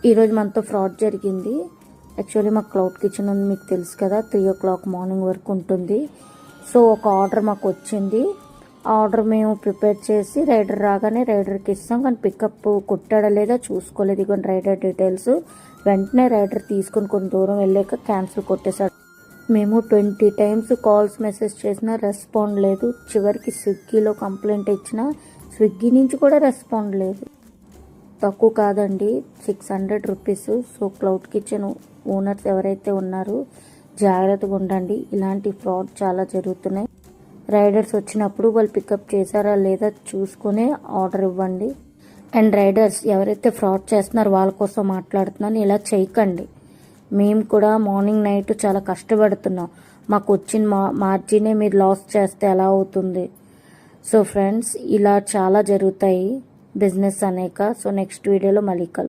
ఈరోజు మనతో ఫ్రాడ్ జరిగింది. యాక్చువల్లీ మాకు క్లౌడ్ కిచెన్ ఉంది, మీకు తెలుసు కదా, 3 o'clock మార్నింగ్ వరకు ఉంటుంది. సో ఒక ఆర్డర్ మాకు వచ్చింది. ఆర్డర్ మేము ప్రిపేర్ చేసి రైడర్ రాగానే రైడర్కి ఇస్తాం, కానీ పికప్ కొట్టాడా లేదా చూసుకోలేదు. ఇక రైడర్ డీటెయిల్స్ వెంటనే రైడర్ తీసుకొని కొన్ని దూరం వెళ్ళాక క్యాన్సిల్ కొట్టేశాడు. మేము 20 times కాల్స్ మెసేజ్ చేసినా రెస్పాండ్ లేదు. చివరికి స్విగ్గీలో కంప్లైంట్ ఇచ్చినా స్విగ్గీ నుంచి కూడా రెస్పాండ్ లేదు. తక్కువ కాదండి, 600 rupees. So cloud kitchen owners ఎవరైతే ఉన్నారో జాగ్రత్తగా ఉండండి. ఇలాంటి ఫ్రాడ్ చాలా జరుగుతున్నాయి. రైడర్స్ వచ్చినప్పుడు వాళ్ళు పికప్ చేశారా లేదా చూసుకునే ఆర్డర్ ఇవ్వండి. అండ్ రైడర్స్ ఎవరైతే ఫ్రాడ్ చేస్తున్నారో వాళ్ళ కోసం మాట్లాడుతున్నాను, ఇలా చేయకండి. మేము కూడా మార్నింగ్ నైట్ చాలా కష్టపడుతున్నాం. మాకు వచ్చిన మార్జినే మీరు లాస్ చేస్తే ఎలా అవుతుంది? సో ఫ్రెండ్స్, ఇలా చాలా జరుగుతాయి బిజినెస్ అనేక. సో నెక్స్ట్ వీడియోలో మళ్ళీ కలుద్దాం.